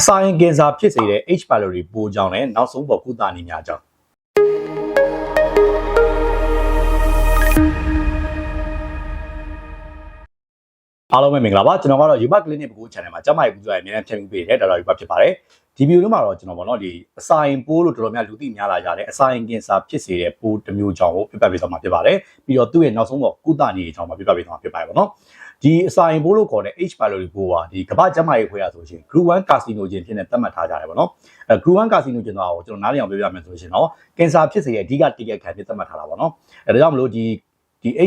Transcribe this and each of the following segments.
စာရင်ကင်ဆာဖြစ်စေတဲ့ H pylori ပိုးကြောင့်လည်းနောက်ဆုံးပေါ်ကုသနည်းများကြောင့်အားလုံးပဲမင်္ဂလာပါကျွန်တော်ကတော့ Yuba Clinic ဘကို channel မှာကျန်းမာရေးပူဇော်ရအများကြီးဖြန့်ပြီးပေးတဲ့ဒေါက်တာ Yuba ဖြစ်ပါတယ်ဒီဗီဒီယိုလေးမှာတော့ကျွန်တော်ပေါ့နော်ဒီအစာရင်ပိုးလို့တော်တော်များလူသိများလာကြတယ်အစာရင်ကင်ဆာဖြစ်စေတဲ့ပိုးတစ်မျိုးကြောင့်ကိုပြပြပေးသွားမှာဖြစ်ပါတယ်ပြီးတော့သူ့ရဲ့နောက်ဆုံးပေါ်ကုသနည်းအကြောင်းမှာပြပြပေးသွားမှာဖြစ်ပါတယ်ပေါ့နော်ဒီအစာရင်ပိုးလို့ခေါ်တဲ့ H pylori ပိုးဟာဒီကမ္ဘာ့ကျန်းမာရေးအဖွဲ့အစည်းဆိုရှင် Group 1 carcinogen ဖြစ်နေသတ်မှတ်ထားကြတယ်ပေါ့နော်Group 1 carcinogen တော့ကျွန်တော်နားလည်အောင်ပြောပြမယ်ဆိုလို့ရှင်တော့ကင်ဆာဖြစ်စေတဲ့အဓိကတိကျခံဖြစ်သတ်မှတ်ထားတာပေါ့နော်ဒါကြောင့်မလို့ဒီ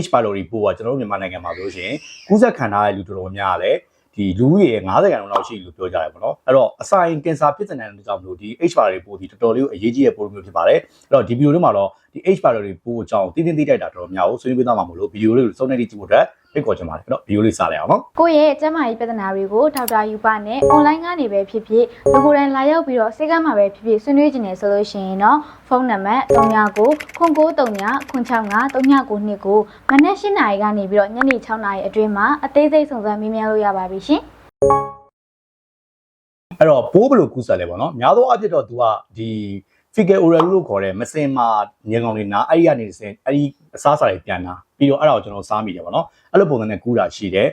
H pylori ပိုးကကျွန်တော်တို့မြန်မာနိုင်ငံမှာဆိုလို့ရှင်ကူးစက်ခံထားတဲ့လူတော်တော်များလည်းဒီလူဦးရေ90%လောက်ရှိလို့ပြောကြတယ်ပေါ့နော်အဲ့တော့အစာရင်ကင်ဆာဖြစ်တဲ့တဲ့ကြောင့်မလို့ဒီ H pylori ပိုးဒီတော်တော်လေးကိုအရေးကြီးတဲ့ပိုးမျိုးဖြစ်ပါတယ်အဲ့တော့ဒီဗီဒီယိုလေးမှာတော့ဒီ H pylori ပိုးအကြောင်းသိတိုက်တာတော်တော်များကိုဆွေးနွေးပေးသွားမှာမလို့ဗီဒီယိုလေးကိုစုံနေကြည့်ဖို့အတွက်ဖိတ်ခေါ်ချင်ပါတယ်အဲ့တော့ဗီဒီယိုလေးစလိုက်အောင်နော်ကိုယ့်ရဲ့ကျန်းမာရေးပြဿနာတွေကိုဒေါက်တာယူပါနဲ့ online ကနေပဲဖြစ်ဖြစ်လူကိုယ်တိုင်လာရောက်ပြီးတော့စိတ်ကမ်းမှာပဲဖြစ်ဖြစ်ဆွေးနွေးကြနေဆိုလို့ရှိရင်တော့ဖုန်းနံပါတ်399393593929မနက်8:00နာရီကနေပြီးတော့ညနေ6:00နာရီအတွင်းမှာအသေးစိတ်စုံစမ်းမေးမြန်းလို့ရပါပြီရှင်အဲ့တော့ပိုးဘယ်လိုကူးစက်လဲပေါ့နော်များသောအားဖြင့်တော့သူကဒီ fecal oral လို့ခေါ်တဲ့မစင်မာညင်ကောင်တွေနာအဲ့ဒီကနေစင်အဲ့ဒီအစားအစာတွေပြန်လာပြီးတော့အဲ့ဒါကိုကျွန်တော်စားမိတယ်ပေါ့နော်အဲ့လိုပုံစံနဲ့ကူးတာရှိတယ်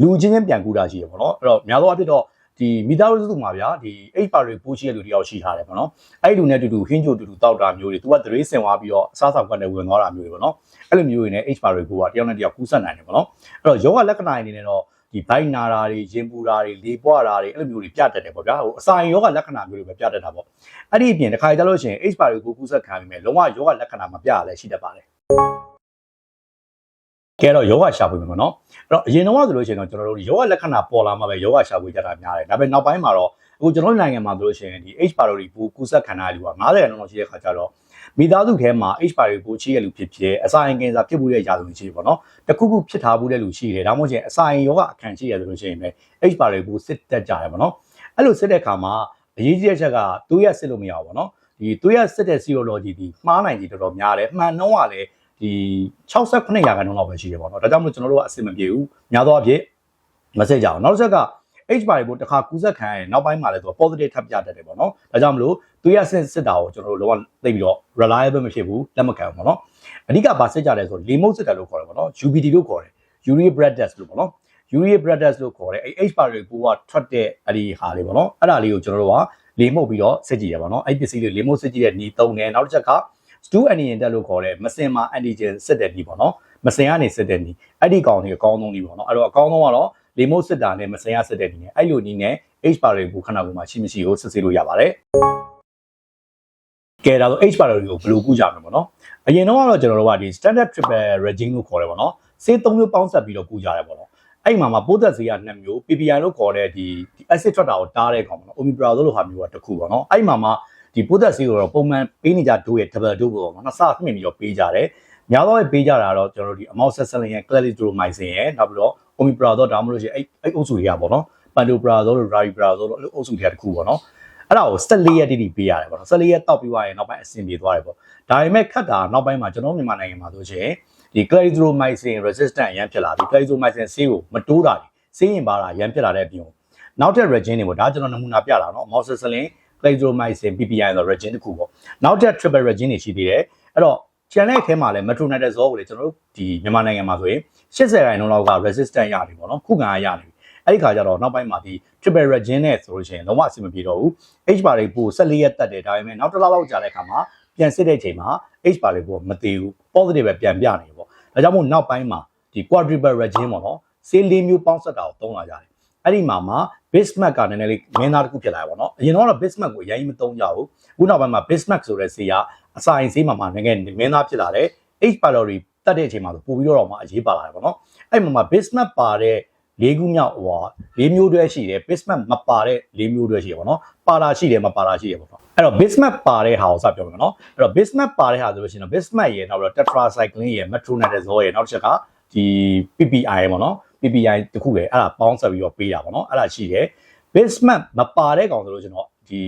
လူချင်းချင်းပြန်ကူးတာရှိတယ်ပေါ့နော်အဲ့တော့များသောအားဖြင့်တော့ဒီမိသားစုမှာဗျာဒီ H pylori ပိုးရှိတဲ့လူတယောက်ရှိထားတယ်ပေါ့နော်အဲ့ဒီလူနဲ့တူတူဟင်းကြိုတူတူတောက်တာမျိုးတွေသူကသရေစင်သွားပြီးတော့အစားအစာကွက်နဲ့ဝင်သွားတာမျိုးတွေပေါ့နော်အဲ့လိုမျိုးတွေနဲ့ H pylori ပိုးကတယောက်နဲ့တယောက်ကူးစက်နိုင်တယ်ပေါ့နော်အဲ့တော့ယောဂလက္ခဏာအနေနဲ့တော့ဒီဘိုက်နာတာတွေရင်ပူတာတွေလေပွားတာတွေအဲ့လိုမျိုးတွေပြတတ်တယ်ပေါ့ဗျာဟိုအစာရင်ယောဂလက္ခဏာမျိုးတွေပဲပြတတ်တာပေါ့အဲ့ဒီအပြင်တစ်ခါကြလို့ရှိရင် H pylori ကိုကူးစက်ခံပြီးမဲ့လုံးဝယောဂလက္ခဏာမပြရလဲရှိတတ်ပါတယ်ကဲတော့ယောဂရှာဖွေမယ်ပေါ့နော်အဲ့တော့အရင်တော့ဆိုလို့ရှိရင်တော့ကျွန်တော်တို့ယောဂလက္ခဏာပေါ်လာမှပဲယောဂရှာဖွေကြတာများတယ်ဒါပေမဲ့နောက်ပိုင်းမှာတော့အခုကျွန်တော်နိုင်ငံမှာဆိုလို့ရှိရင်ဒီ H pylori ပိုးကူးစက်ခံရတဲ့လူက90%လောက်ရှိတဲ့ခါကျတော့မိသားစုထဲမှာ H pylori ပိုးရှိတဲ့လူဖြစ်ဖြစ်အစာရင်ကင်ဆာဖြစ်မှုတဲ့ရာဇဝင်ရှိပေါ့နော်တခုခုဖြစ်ထားမှုတဲ့လူရှိတယ်ဒါမှမဟုတ်ရင်အစာရင်ယောဂအခန့်ရှိရဆိုလို့ရှိရင်ပဲ H pylori ပိုးစစ်တက်ကြတယ်ပေါ့နော်အဲ့လိုစစ်တဲ့အခါမှာအရေးကြီးတဲ့ချက်ကသွေးရစစ်လို့မရဘူးပေါ့နော်ဒီသွေးရစစ်တဲ့ serology ဒီမှားနိုင်ကြီးတော်တော်များတယ်မှန်နှုန်းကလည်းဒီ68%လောက်ပဲရှိတယ်ပေါ့နော်ဒါကြောင့်မို့ကျွန်တော်တို့ကအဆင်မပြေဘူးများသောအားဖြင့်မစစ်ကြအောင်နောက်တစ်ချက်က H pylori ပိုးတစ်ခါကူးစက်ခံရရင်နောက်ပိုင်းမှာလည်းသူက positive ထပ်ပြတတ်တယ်ပေါ့နော်ဒါကြောင့်မလို့သွေးရစစ်တာကိုကျွန်တော်တို့လုံးဝသိပြီးတော့ reliable မဖြစ်ဘူးလက်မခံဘူးပေါ့နော်အဓိကဘာစစ်ကြလဲဆိုလေမုတ်စစ်တယ်လို့ခေါ်တယ်ပေါ့နော် UBT လို့ခေါ်တယ် urea blood test လို့ပေါ့နော် urea blood test လို့ခေါ်တယ်H pylori ပိုးကထွက်တဲ့အဲ့ဒီဟာလေးပေါ့နော်အဲ့ဒါလေးကိုကျွန်တော်တို့ကလေမှုတ်ပြီးတော့စစ်ကြည့်ရပါတော့အဲ့ပစ္စည်းလေးလေမှုတ်စစ်ကြည့်တဲ့ညီသုံးတယ်နောက်တစ်ချက်က stool antigen တက်လို့ခေါ်တဲ့မစင်မာ antigen စစ်တဲ့ညီပေါ့နော်မစင်ကနေစစ်တဲ့ညီအဲ့ဒီကောင်တွေအကောင်းဆုံးညီပေါ့နော်အဲ့တော့အကောင်းဆုံးကတော့လေမုတ်စစ်တာနဲ့မစင်ရစစ်တဲ့ညီနဲ့အဲ့လိုညီနဲ့ H pylori ကိုခဏကိုမှရှိမရှိကိုစစ်ဆေးလို့ရပါတယ်ကဲဒါဆို H pylori ကိုဘယ်လိုကုကြမလဲပေါ့နော်အရင်တော့ကျွန်တော်တို့ကဒီ standard triple regime လို့ခေါ်တယ်ပေါ့နော်ဆေး3မျိုးပေါင်းစပ်ပြီးတော့ကုကြရတယ်ပေါ့နော်အဲ့မှာပိုးသက်ဆေးက2မျိုး PPI လို့ခေါ်တဲ့ဒီ acid ထွက်တာကိုတားတဲ့ကောင်ပေါ့နော် omeprazole လို့ဟာမျိုးကတစ်ခုပေါ့နော်အဲ့မှာဒီပိုးသက်ဆေးကိုတော့ပုံမှန်ပေးနေကြဒိုးရဲ့ double dose ပေါ့နော်နှစ်ဆမြင့်ပြီးတော့ပေးကြတယ်များသောပေးကြတာတော့ကျွန်တော်တို့ဒီ amoxicillin ရဲ့ clarithromycin ရဲ့နောက်ပြီးတော့ omeprazole ဒါမှမဟုတ်ရင်အဲ့အုပ်စုတွေကပေါ့နော် pantoprazole လို့ rabeprazole လို့အဲ့အုပ်စုတွေကတစ်ခုပေါ့နော်အဲ့ဒါကို14ရက်တိတိပေးရတယ်ပေါ့နော်14ရက်တောက်ပြီးသွားရင်နောက်ပိုင်းအဆင်ပြေသွားတယ်ပေါ့ဒါပေမဲ့ခက်တာနောက်ပိုင်းမှာကျွန်တော်မြန်မာနိုင်ငံမှာဆိုရှင်ဒီ clarithromycin resistant အရန်ဖြစ်လာပြီ clarithromycin ဆေးကိုမတိုးတာဆေးရင်ပါတာအရန်ဖြစ်လာတဲ့အပြင်နောက်ထပ် regime တွေပေါ့ဒါကျွန်တော်နမူနာပြတာနော် amoxicillin clarithromycin PPI ဆို regime တစ်ခုပေါ့နောက်ထပ် triple regime တွေရှိသေးတယ်အဲ့တော့ channel ထဲမှာလည်း metronidazole ကိုလေကျွန်တော်တို့ဒီမြန်မာနိုင်ငံမှာဆိုရင်80%လောက်က resistant ရပြီပေါ့နော်ခုခံရနေပြီအဲ့ဒီခါကျတော့နောက်ပိုင်းမှာဒီ triple regime နဲ့ဆိုလို့ရှိရင်လုံးဝအဆင်မပြေတော့ဘူး H pylori ပိုး14ရက်တက်တယ်ဒါပေမဲ့နောက်တစ်လလောက်ကြာတဲ့အခါမှာပြန်စစ်တဲ့အချိန်မှာ H pylori ပိုးမသေးဘူး positive ပဲပြန်ပြနေတယ်ပေါ့ဒါကြောင့်မို့နောက်ပိုင်းမှာဒီ quadruple regime ပေါ့နော်ဆေး၄မျိုးပေါင်းစပ်တာကိုသုံးလာကြတယ်အဲ့ဒီမှာBismuth ကနည်းနည်းလေးမင်းသားတစ်ခုဖြစ်လာတယ်ပေါ့နော်အရင်တော့ Bismuth ကိုအရင်မသုံးကြဘူးခုနောက်ပိုင်းမှာ Bismuth ဆိုတဲ့ဆေးကအစာရင်ဆေးမှာနည်းနည်းမင်းသားဖြစ်လာတယ် H pylori တက်တဲ့အချိန်မှာဆိုပို့ပြီးတော့မှအရေးပါလာတယ်ပေါ့နော်အဲ့မှာBismuth ပါတဲ့၄ခုမြောက်ဟို၄မျိုးတွဲရှိတယ် Bismuth မပါတဲ့၄မျိုးတွဲရှိတယ်ပေါ့နော်ပါတာရှိတယ်မပါတာရှိတယ်ပေါ့နော်အဲ့တော့ Bismuth ပါတဲ့ဟာကိုစပြောမယ်နော်အဲ့တော့ Bismuth ပါတဲ့ဟာဆိုလို့ရှိရင်တော့ Bismuth ရဲ့နောက်တော့ tetracycline ရဲ့ metronidazole ရဲ့နောက်တစ်ချက်ကဒီ PPI ပေါ့နော် PPI တခုလေအဲ့ဒါပေါင်းဆက်ပြီးတော့ပေးတာပေါ့နော်အဲ့ဒါရှိတယ် Bismuth မပါတဲ့ကောင်ဆိုလို့ကျွန်တော်ဒ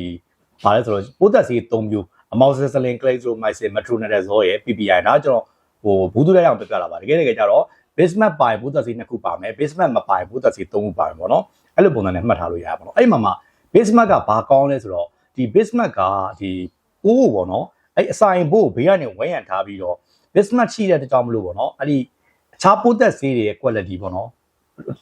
ီပါလဲဆိုတော့ပိုးသက်ဆေး3မျိုး amoxicillin clarithromycin metronidazole ရဲ့ PPI ဒါကျွန်တော်ဟိုဘူးသူတဲ့အောင်ပြပြလာပါတကယ်ကြတော့ Bismuth ပါရင်ပိုးသက်ဆေး2ခုပါမယ် Bismuth မပါရင်ပိုးသက်ဆေး3ခုပါမယ်ပေါ့နော်အဲ့လိုပုံစံနဲ့မှတ်ထားလို့ရပါပေါ့နော်အဲ့မှာ basement ကဘာကောင်းလဲဆိုတော့ဒီ basement ကဒီပိုးပေါ့နော်အဲ့အစာရင်ပိုးကိုဘေးကနေဝန်းရံထားပြီးတော့ basement ရှိတဲ့တကြောင်မလို့ပေါ့နော်အဲ့ဒီအခြားပိုးသက်ဆေးတွေရဲ့ quality ပေါ့နော်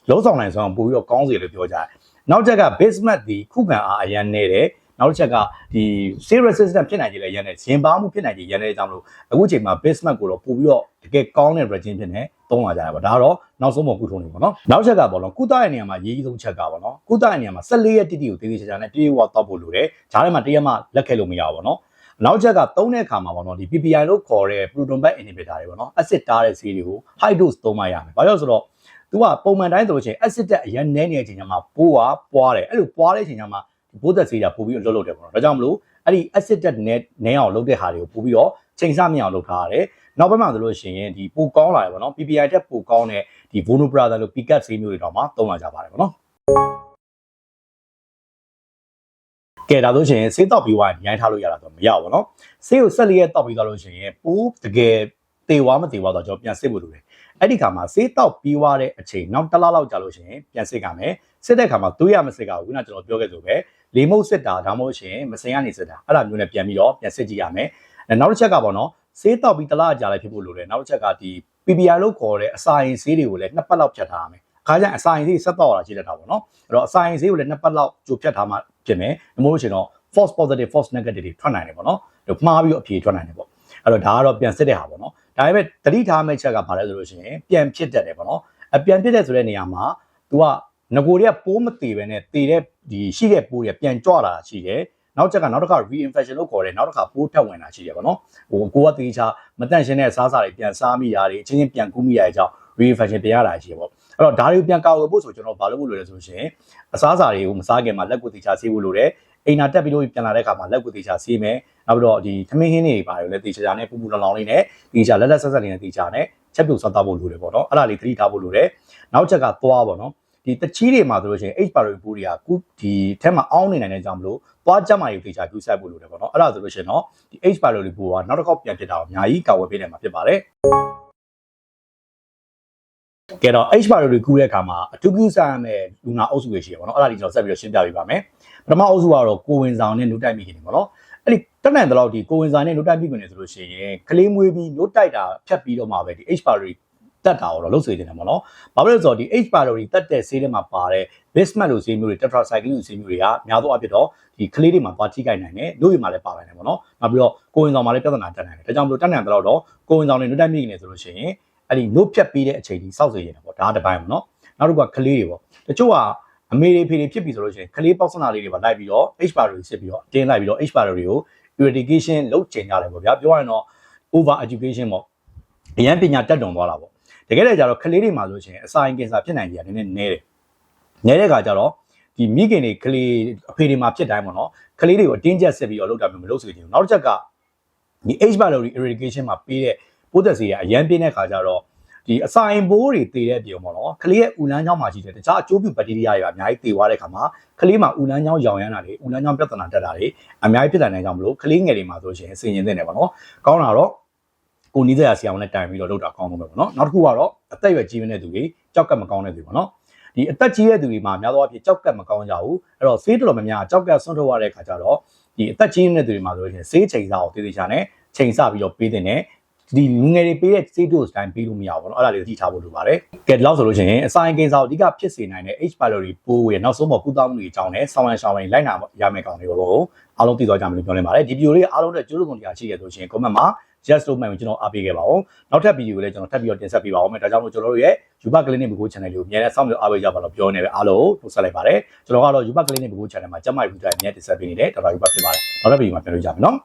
လုံးဆောင်နိုင်ဆောင်ပို့ပြီးတော့ကောင်းစေလို့ပြောကြတယ်နောက်ချက်က basement ဒီခုခံအားအရန်နေတယ်နောက်တစ်ချက်ကဒီ sale resistant ဖြစ်နိုင်ကြလေရန်နေရင်ပါမှုဖြစ်နိုင်ကြရန်နေကြောင်းလို့အခုချိန်မှာ basement ကိုတော့ပို့ပြီးတော့တကယ်ကောင်းတဲ့ regime ဖြစ်နေသုံးလာကြတာပေါ့ဒါကတော့နောက်ဆုံးပုံကုထုံးနေပေါ့နော်နောက်ချက်ကပေါ့နော်ကုသရဲ့နေရာမှာရေးကြီးဆုံးချက်ကပေါ့နော်ကုသရဲ့နေရာမှာ14ရက်တိတိကိုတည်တည်ချာချာနဲ့ပြေးဝတောက်ဖို့လိုတယ်ဂျားထဲမှာတရက်မှလက်ခဲလို့မရဘူးပေါ့နော်နောက်ချက်ကသုံးတဲ့အခါမှာပေါ့နော်ဒီ PPI လို့ခေါ်တဲ့ proton pump inhibitor တွေပေါ့နော် acid တားတဲ့ဆေးတွေကို high dose သုံးမှရမယ်ဘာလို့ဆိုတော့သူကပုံမှန်တိုင်းဆိုလို့ရှိရင် acid တက်အရင်နည်းနေတဲ့အချိန်မှာပိုးကပွားတယ်အဲ့လိုပွားတဲ့အချိန်မှာပိုးသက်ဆေးကပို့ပြီးလွတ်လွတ်တယ်ပေါ့နော်ဒါကြောင့်မလို့အဲ့ဒီ acid တက်နဲအောင်လုပ်တဲ့ဟာတွေကိုပို့ပြီးတော့ချိန်ဆမြအောင်လုပ်ထားရတယ်နောက်ပိုင်းမှာဆိုလို့ရှိရင်ဒီပိုကောင်းလာတယ်ပေါ့နော် PPI တက်ပိုကောင်းတဲ့ဒီ Vonoprada လို့ Pickup ဆေးမျိုးတွေတော့မှသုံးလာကြပါတယ်ပေါ့နော်ကဲဒါဆိုရှင်ဆေးတောက်ပြီးဝိုင်းရိုင်းထားလို့ရတာတော့မရဘူးပေါ့နော်ဆေးကို14ရက်တောက်ပြီးသွားလို့ရှိရင်ပိုးတကယ်တေဝါမတေဝါတော့ကျွန်တော်ပြန်စစ်ဖို့လိုတယ်အဲ့ဒီခါမှာဆေးတောက်ပြီးွားတဲ့အချိန်နောက်တစ်လလောက်ကြာလို့ရှိရင်ပြန်စစ်ကြမယ်စစ်တဲ့ခါမှာသွေးရမစစ်ကဘူးခုနကကျွန်တော်ပြောခဲ့ဆိုပဲလေမုတ်စစ်တာဒါမှမဟုတ်ရှင်မစင်ကနေစစ်တာအဲ့ဒါမျိုးနဲ့ပြန်ပြီးတော့ပြန်စစ်ကြည့်ရမယ်နောက်တစ်ချက်ကပေါ့နော်ဆေးတောက်ပြီးတစ်လကြာလည်းဖြစ်ဖို့လိုတယ်နောက်တစ်ချက်ကဒီ PPI လို့ခေါ်တဲ့အစာရင်ဆေးတွေကိုလည်း2ပတ်လောက်ဖြတ်ထားရမယ်အခါကျရင်အစာရင်ဆေးဆက်တော့လာကြည့်တတ်တာပေါ့နော်အဲ့တော့အစာရင်ဆေးကိုလည်း2ပတ်လောက်ကြိုဖြတ်ထားမှဖြစ်မယ်ဒါမှမဟုတ်ရှင်တော့ false positive false negative တွေထွက်နိုင်တယ်ပေါ့နော်မှားပြီးတော့အဖြေထွက်နိုင်တယ်ပေါ့အဲ့တော့ဒါကတော့ပြန်စစ်တဲ့ဟာပေါ့နော်ဒါပေမဲ့တတိထားမဲ့ချက်ကဘာလဲဆိုလို့ရှိရင်ပြန်ဖြစ်တတ်တယ်ပေါ့နော်အပြန်ဖြစ်တဲ့ဆိုတဲ့နေရာမှာ तू ကငကိုတွေကပိုးမသေးပဲနဲ့တေတဲ့ဒီရှိတဲ့ပိုးတွေပြန်ကြွလာတာရှိတယ်နောက်ချက်ကနောက်တစ်ခါ reinfection လို့ခေါ်တယ်နောက်တစ်ခါပိုးထပ်ဝင်တာရှိတယ်ပေါ့နော်ဟိုကိုကတေချာမတန့်ရှင်းတဲ့စားစာတွေပြန်စားမိတာတွေအချင်းချင်းပြန်ကူးမိရတဲ့အကြောင်း reinfection ပြန်ရတာရှိတယ်ပေါ့အဲ့တော့ဒါတွေကိုပြန်ကာဝယ်ဖို့ဆိုကျွန်တော်ဘာလုပ်ဖို့လိုလဲဆိုလို့ရှိရင်အစားအစာတွေကိုမစားခင်မှာလက်ကိုတေချာဆေးဖို့လိုတယ်အိမ်နာတက်ပြီးလို့ပြန်လာတဲ့အခါမှာလက်ကိုတေချာဆေးမယ်နောက်ပြီးတော့ဒီသမင်းဟင်းတွေပါတယ်လည်းတေချာနဲ့ပူပူလောင်လောင်လေးနဲ့တေချာလက်ဆက်ဆက်လေးနဲ့တေချာနဲ့ချက်ပြုတ်စားသားဖို့လိုတယ်ပေါ့နော်အဲ့ဒါလေးသတိထားဖို့လိုတယ်နောက်ချက်ကသွားပေါ့နော်ဒီတချီးတွေမှာဆိုလို့ရှိရင် H pylori ပိုးတွေကခုဒီထဲမှာအောင်းနေနိုင်တဲ့ကြောင့်မလို့သွားကြမှာယူတေချာကူးဆက်ဖို့လိုတယ်ပေါ့နော်အဲ့ဒါဆိုလို့ရှိရင်တော့ဒီ H pylori ပိုးကနောက်တစ်ခေါက်ပြန်ဖြစ်တာကိုအများကြီးကာဝယ်ပေးနိုင်မှာဖြစ်ပါတယ်ကဲတော့ H pylori ကူးတဲ့အခါမှာအထူးကူးစားရမယ့်လူနာအုပ်စုတွေရှိရပါတော့အဲ့ဒါဒီကျွန်တော်ဆက်ပြီးတော့ရှင်းပြပေးပါမယ်ပထမအုပ်စုကတော့ကိုဝင်ဆောင်နဲ့နှုတ်တိုက်မိခင်တွေပေါ့နော်အဲ့ဒီတက်နိုင်တဲ့လောက်ဒီကိုဝင်ဆောင်နဲ့နှုတ်တိုက်မိခင်တွေဆိုလို့ရှိရင်ကလေးမွေးပြီးနှုတ်တိုက်တာဖြတ်ပြီးတော့မှပဲဒီ H pylori တက်တာတော့လုပ်စေချင်တယ်ပေါ့နော်ဘာဖြစ်လို့လဲဆိုတော့ဒီ H pylori တက်တဲ့ဆေးတွေမှာပါတဲ့ bismuth လို့ဆေးမျိုးတွေ tetracycline လို့ဆေးမျိုးတွေကများသောအားဖြင့်တော့ဒီကလေးတွေမှာသွားထိခိုက်နိုင်တယ်တို့တွေမှာလည်းပါနိုင်တယ်ပေါ့နော်နောက်ပြီးတော့ကိုဝင်ဆောင်မှာလည်းပြဿနာတက်နိုင်တယ်ဒါကြောင့်မလို့တက်နိုင်တဲ့လောက်တော့ကိုဝင်ဆောင်နဲ့နှုတ်တိုက်မိခင်တွေဆိုလို့ရှိရင်အဲ့ဒီနှုတ်ဖြတ်ပြီးတဲ့အချိန်ကြီးစောက်စေချင်တယ်ပေါ့ဒါတစ်ပိုင်းပေါ့နော်နောက်တစ်ခုကကလေးတွေပေါ့တချို့ကအမေတွေဖေတွေဖြစ်ပြီဆိုလို့ရှိရင်ကလေးပေါက်စနာလေးတွေပါလိုက်ပြီးတော့ H pylori စစ်ပြီးတော့တင်းလိုက်ပြီးတော့ H pylori ကို eradication လုပ်ချင်ကြတယ်ပေါ့ဗျာပြောရရင်တော့ over education ပေါ့အရန်ပညာတက်တုံသွားတာပေါ့တကယ်တည်းကျတော့ကလေးတွေမှာဆိုရှင်အစာရင်ကင်ဆာဖြစ်နိုင်ကြီးကနည်းနည်းနဲတယ်နဲတဲ့ခါကျတော့ဒီမိခင်တွေကလေးအဖေတွေမှာဖြစ်တိုင်းပေါ့နော်ကလေးတွေကိုအတင်းကျပ်စစ်ပြီးတော့လုပ်တာမျိုးမလုပ်စေချင်ဘူးနောက်တစ်ချက်ကဒီ H pylori eradication မှာပေးတဲ့ပိုးသက်ဆေးကအရန်ပြင်းတဲ့ခါကျတော့ဒီအစာရင်ပိုးတွေတည်တဲ့ပြုံပေါ့နော်ကလေးရဲ့ဥလန်းချောင်းမှာရှိတဲ့တခြားအကျိုးပြုဘက်တီးရီးယားတွေကအများကြီးတည်သွားတဲ့ခါမှာကလေးမှာဥလန်းချောင်းရောင်ရမ်းတာတွေဥလန်းချောင်းပြဿနာတက်တာတွေအများကြီးဖြစ်နိုင်တဲ့ကြောင့်မလို့ကလေးငယ်တွေမှာဆိုရှင်ဆင်ရင်တဲ့နေပေါ့နော်ကောင်းတာတော့ကိုနီးစရာဆရာဝန်နဲ့တိုင်ပြီးတော့လုပ်တာကောင်းဆုံးပဲပေါ့နော်နောက်တစ်ခုကတော့အသက်အရွယ်ကြီးနေတဲ့သူတွေကြောက်ကက်မကောင်းတဲ့သူပေါ့နော်ဒီအသက်ကြီးတဲ့သူတွေမှာများသောအားဖြင့်ကြောက်ကက်မကောင်းကြဘူးအဲ့တော့ဆေးတော်တော်များများကြောက်ကက်ဆွန့်ထုတ်ရတဲ့ခါကျတော့ဒီအသက်ကြီးနေတဲ့သူတွေမှာဆိုရင်ဆေးချိန်စားကိုတည်တည်ချာနဲ့ချိန်ဆပြီးတော့ပေးတဲ့နဲ့ဒီလူငယ်တွေပေးတဲ့ဆေး dose တိုင်းပေးလို့မရဘူးပေါ့နော်အဲ့ဒါလေးသိထားဖို့လိုပါတယ်ကဲဒီလောက်ဆိုလို့ရှိရင်အစာရင်ကင်ဆာကိုအဓိကဖြစ်စေနိုင်တဲ့ H pylori ပိုးရဲ့နောက်ဆုံးပေါ်ကုသမှုတွေအကြောင်းနဲ့ဆောင်းရန်ရှောင်းရင်လိုက်နာရမယ့်ကောင်တွေကိုအားလုံးသိသွားကြမယ်လို့ပြောနေပါတယ်ဒီဗီဒီယိုလေးအားလုံးနဲ့ကျိုးလုံးတရားရှိရဆိုရှင် comment မှာ just လို့မှန်ရင်ကျွန်တော်အားပေးခဲ့ပါအောင်နောက်ထပ်ဗီဒီယိုလေးကျွန်တော်ထပ်ပြီးတော့တင်ဆက်ပေးပါအောင်မယ်ဒါကြောင့်မို့ကျွန်တော်တို့ရဲ့ Yuba Clinic Bego Channel ကိုအများနဲ့စောင့်မျှော်အားပေးကြပါလို့ပြောနေပဲအားလုံးပို့ဆက်လိုက်ပါတယ်ကျွန်တော်ကတော့ Yuba Clinic Bego Channel မှာကျမရဲ့ဗီဒီယိုအများတင်ဆက်ပေးနေတဲ့ဒေါက်တာ Yuba ဖြစ်ပါတယ်နောက်ထပ်ဗီဒီယိုမှာပြန်တွေ့ကြမယ်နော်